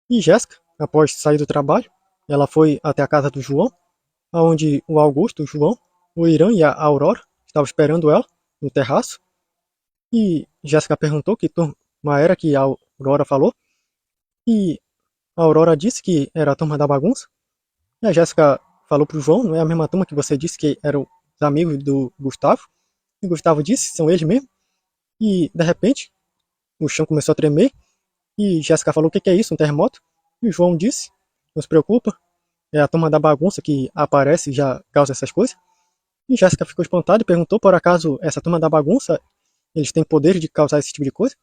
E Jéssica, após sair do trabalho, ela foi até a casa do João, onde o Augusto, o João, o Irã e a Aurora estavam esperando ela no terraço. E Jéssica perguntou que turma era que a Aurora falou. E a Aurora disse que era a turma da bagunça. E a Jéssica falou pro João, não é a mesma turma que você disse que eram os amigos do Gustavo. E o Gustavo disse, são eles mesmo. E de repente, o chão começou a tremer. E Jéssica falou, o que é isso, um terremoto? E o João disse, não se preocupa, é a turma da bagunça que aparece e já causa essas coisas. E Jéssica ficou espantada e perguntou, por acaso, essa turma da bagunça, eles têm poder de causar esse tipo de coisa?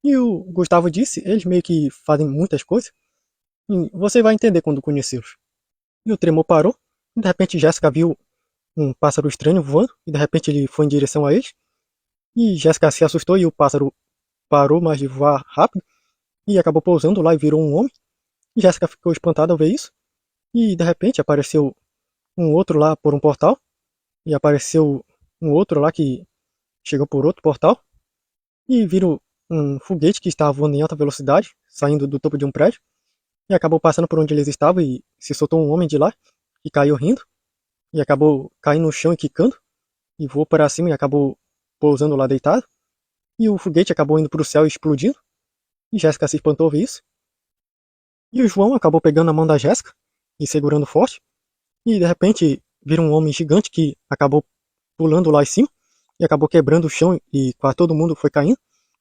E o Gustavo disse, eles meio que fazem muitas coisas. E você vai entender quando conhecê-los. E o tremor parou. E de repente Jéssica viu um pássaro estranho voando. E de repente ele foi em direção a eles. E Jéssica se assustou e o pássaro parou mais de voar rápido. E acabou pousando lá e virou um homem. E Jéssica ficou espantada ao ver isso. E de repente apareceu um outro lá por um portal. E apareceu um outro lá que chegou por outro portal. E viram um foguete que estava voando em alta velocidade, saindo do topo de um prédio. E acabou passando por onde eles estavam e se soltou um homem de lá. E caiu rindo. E acabou caindo no chão e quicando. E voou para cima e acabou pousando lá deitado. E o foguete acabou indo para o céu e explodindo. E Jéssica se espantou ao ver isso. E o João acabou pegando a mão da Jéssica e segurando forte. E de repente vira um homem gigante que acabou pulando lá em cima e acabou quebrando o chão e quase todo mundo foi caindo.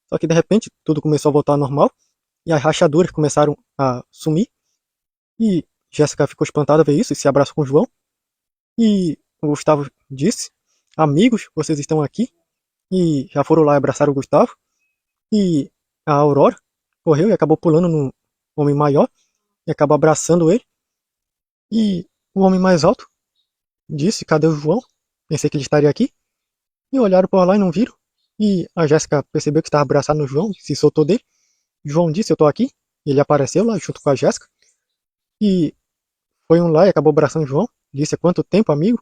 Só que de repente tudo começou a voltar ao normal e as rachaduras começaram a sumir. E Jéssica ficou espantada a ver isso e se abraçou com o João. E o Gustavo disse: amigos, vocês estão aqui? E já foram lá abraçar o Gustavo. E a Aurora correu e acabou pulando no homem maior e acabou abraçando ele. E o homem mais alto disse: cadê o João? Pensei que ele estaria aqui. E olharam por lá e não viram. E a Jéssica percebeu que estava abraçado no João, se soltou dele. João disse: eu tô aqui. E ele apareceu lá junto com a Jéssica. E foi um lá e acabou abraçando o João. Disse: há quanto tempo, amigo?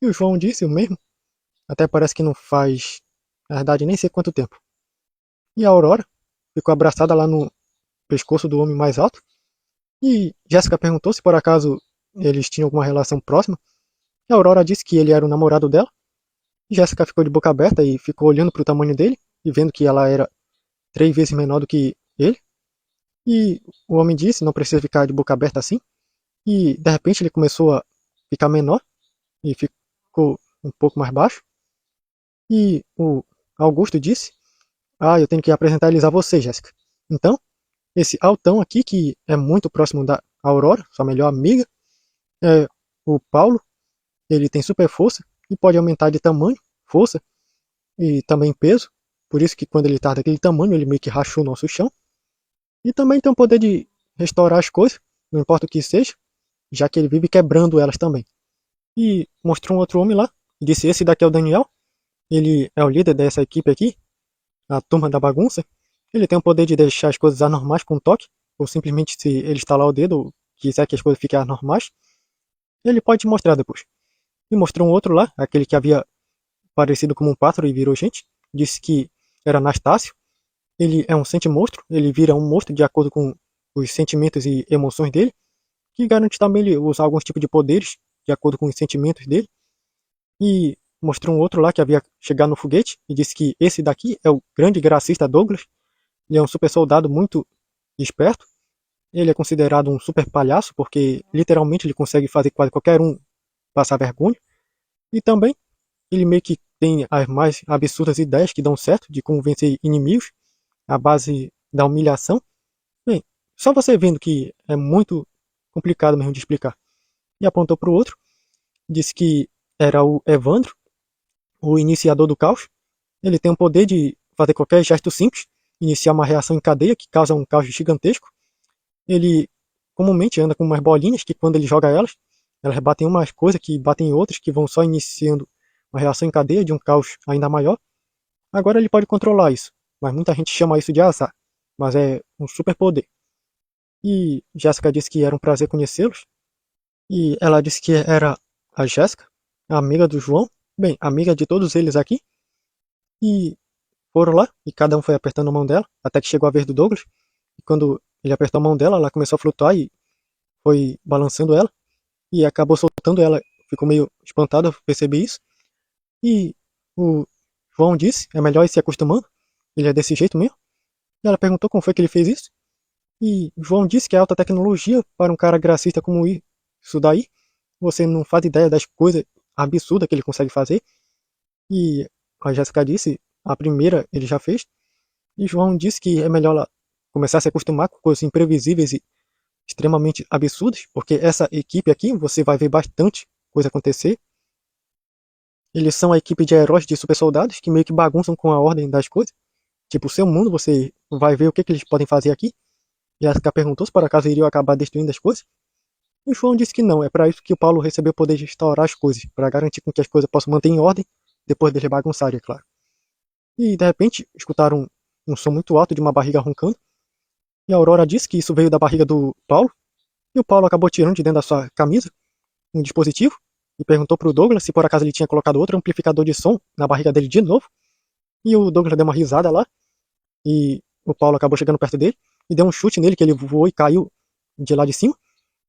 E o João disse o mesmo. Até parece que não faz, na verdade, nem sei quanto tempo. E a Aurora ficou abraçada lá no pescoço do homem mais alto. E Jéssica perguntou se por acaso eles tinham alguma relação próxima. E a Aurora disse que ele era o namorado dela. E Jéssica ficou de boca aberta e ficou olhando para o tamanho dele e vendo que ela era 3 vezes menor do que ele. E o homem disse: não precisa ficar de boca aberta assim. E de repente ele começou a ficar menor e ficou um pouco mais baixo. E o Augusto disse: ah, eu tenho que apresentar eles a você, Jéssica. Então, esse altão aqui, que é muito próximo da Aurora, sua melhor amiga, é o Paulo. Ele tem super força e pode aumentar de tamanho, força e também peso. Por isso que quando ele está daquele tamanho, ele meio que rachou o nosso chão. E também tem o poder de restaurar as coisas, não importa o que seja, já que ele vive quebrando elas também. E mostrou um outro homem lá, e disse: esse daqui é o Daniel, ele é o líder dessa equipe aqui, a turma da bagunça. Ele tem o poder de deixar as coisas anormais com um toque, ou simplesmente se ele estalar o dedo, ou quiser que as coisas fiquem anormais, ele pode te mostrar depois. E mostrou um outro lá, aquele que havia parecido como um pássaro e virou gente. Disse que era Anastácio. Ele é um sente-monstro, ele vira um monstro de acordo com os sentimentos e emoções dele, que garante também ele usar alguns tipos de poderes de acordo com os sentimentos dele. E mostrou um outro lá que havia chegado no foguete e disse que esse daqui é o grande gracista Douglas. Ele é um super soldado muito esperto. Ele é considerado um super palhaço porque literalmente ele consegue fazer quase qualquer um passar vergonha. E também ele meio que tem as mais absurdas ideias que dão certo de convencer inimigos à base da humilhação. Bem, só você vendo que é muito complicado mesmo de explicar. E apontou para o outro, disse que era o Evandro, o iniciador do caos. Ele tem o poder de fazer qualquer gesto simples, iniciar uma reação em cadeia que causa um caos gigantesco. Ele comumente anda com umas bolinhas que quando ele joga elas, elas batem umas coisas que batem em outras que vão só iniciando uma reação em cadeia de um caos ainda maior. Agora ele pode controlar isso, mas muita gente chama isso de azar, mas é um super poder. E Jéssica disse que era um prazer conhecê-los. E ela disse que era a Jéssica, a amiga do João, bem, amiga de todos eles aqui. E foram lá, e cada um foi apertando a mão dela, até que chegou a vez do Douglas. E quando ele apertou a mão dela, ela começou a flutuar e foi balançando ela e acabou soltando ela. Ficou meio espantada ao perceber isso. E o João disse, é melhor ir se acostumando, ele é desse jeito mesmo. E ela perguntou como foi que ele fez isso. E João disse que é alta tecnologia para um cara gracista como isso daí. Você não faz ideia das coisas absurdas que ele consegue fazer. E a Jéssica disse, a primeira ele já fez. E João disse que é melhor ela começar a se acostumar com coisas imprevisíveis e extremamente absurdas, porque essa equipe aqui você vai ver bastante coisa acontecer. Eles são a equipe de heróis de super soldados que meio que bagunçam com a ordem das coisas. Tipo, o seu mundo, você vai ver o que eles podem fazer aqui. Jéssica perguntou se por acaso iriam acabar destruindo as coisas. E o João disse que não, é para isso que o Paulo recebeu o poder de restaurar as coisas, para garantir com que as coisas possam manter em ordem depois deles bagunçarem, é claro. E de repente escutaram um som muito alto de uma barriga roncando. E a Aurora disse que isso veio da barriga do Paulo. E o Paulo acabou tirando de dentro da sua camisa um dispositivo e perguntou pro Douglas se por acaso ele tinha colocado outro amplificador de som na barriga dele de novo. E o Douglas deu uma risada lá. E o Paulo acabou chegando perto dele e deu um chute nele que ele voou e caiu de lá de cima.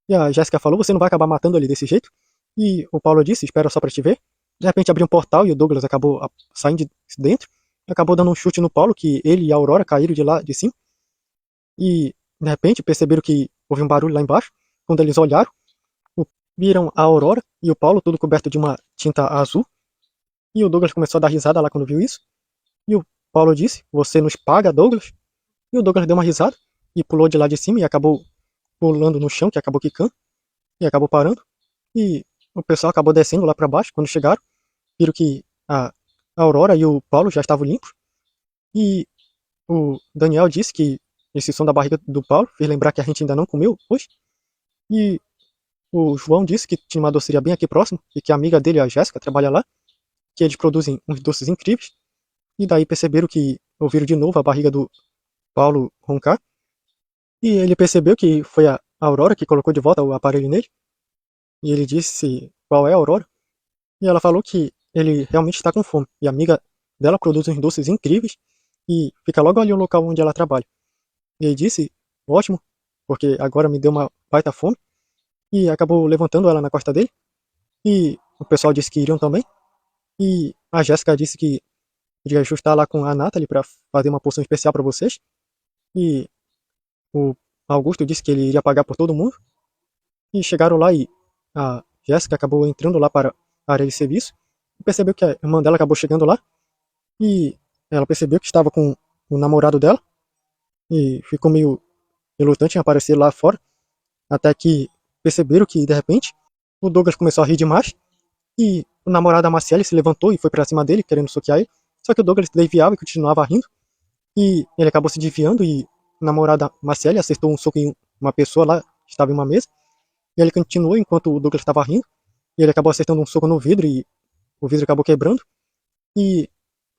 E a Jéssica falou, você não vai acabar matando ele desse jeito? E o Paulo disse, espera só pra te ver. De repente abriu um portal e o Douglas acabou saindo de dentro. Acabou dando um chute no Paulo, que ele e a Aurora caíram de lá de cima. E de repente perceberam que houve um barulho lá embaixo. Quando eles olharam, viram a Aurora e o Paulo tudo coberto de uma tinta azul. E o Douglas começou a dar risada lá quando viu isso. E o Paulo disse, você nos paga, Douglas? E o Douglas deu uma risada e pulou de lá de cima e acabou pulando no chão, que acabou quicando. E acabou parando. E o pessoal acabou descendo lá para baixo. Quando chegaram, viram que a Aurora e o Paulo já estavam limpos. E o Daniel disse que esse som da barriga do Paulo fez lembrar que a gente ainda não comeu hoje. E o João disse que tinha uma doceria bem aqui próximo e que a amiga dele, a Jéssica, trabalha lá, que eles produzem uns doces incríveis. E daí perceberam que ouviram de novo a barriga do Paulo roncar. E ele percebeu que foi a Aurora que colocou de volta o aparelho nele. E ele disse qual é a Aurora. E ela falou que ele realmente está com fome. E a amiga dela produz uns doces incríveis e fica logo ali no local onde ela trabalha. E ele disse, ótimo, porque agora me deu uma baita fome. E acabou levantando ela na costa dele. E o pessoal disse que iriam também. E a Jéssica disse que iria ajustar lá com a Natalie para fazer uma poção especial para vocês. E o Augusto disse que ele iria pagar por todo mundo. E chegaram lá e a Jéssica acabou entrando lá para a área de serviço. E percebeu que a irmã dela acabou chegando lá. E ela percebeu que estava com o namorado dela. E ficou meio relutante em aparecer lá fora. Até que perceberam que, de repente, o Douglas começou a rir demais. E o namorado da Marcelle se levantou e foi pra cima dele, querendo soquear ele. Só que o Douglas desviava e continuava rindo. E ele acabou se desviando e o namorado da Marcelle acertou um soco em uma pessoa lá, que estava em uma mesa. E ele continuou enquanto o Douglas estava rindo. E ele acabou acertando um soco no vidro e o vidro acabou quebrando. E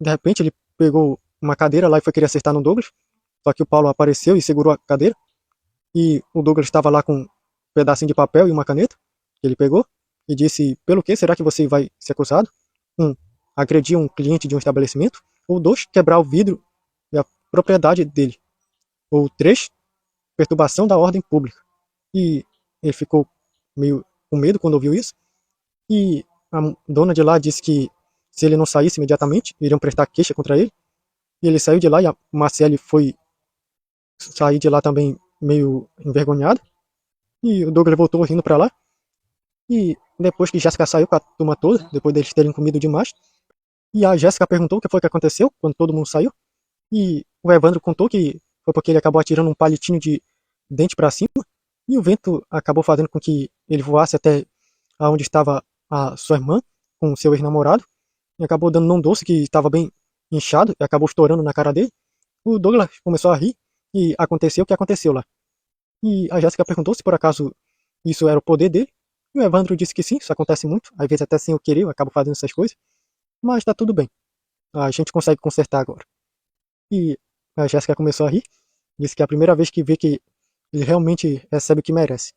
de repente ele pegou uma cadeira lá e foi querer acertar no Douglas. Só que o Paulo apareceu e segurou a cadeira. E o Douglas estava lá com um pedacinho de papel e uma caneta que ele pegou. E disse, pelo que será que você vai ser acusado? 1. Agredir um cliente de um estabelecimento. Ou 2. Quebrar o vidro e a propriedade dele. Ou 3. Perturbação da ordem pública. E ele ficou meio com medo quando ouviu isso. E a dona de lá disse que se ele não saísse imediatamente, iriam prestar queixa contra ele. E ele saiu de lá e a Marcelle foi sair de lá também meio envergonhada. E o Douglas voltou rindo pra lá. E depois que Jéssica saiu com a turma toda, depois deles terem comido demais, e a Jéssica perguntou o que foi que aconteceu quando todo mundo saiu. E o Evandro contou que foi porque ele acabou atirando um palitinho de dente pra cima. E o vento acabou fazendo com que ele voasse até onde estava a sua irmã, com seu ex-namorado. E acabou dando num doce que estava bem inchado e acabou estourando na cara dele. O Douglas começou a rir e aconteceu o que aconteceu lá. E a Jéssica perguntou se por acaso isso era o poder dele. E o Evandro disse que sim, isso acontece muito. Às vezes até sem eu querer, eu acabo fazendo essas coisas. Mas tá tudo bem. A gente consegue consertar agora. E a Jéssica começou a rir. Disse que é a primeira vez que vê que ele realmente recebe o que merece.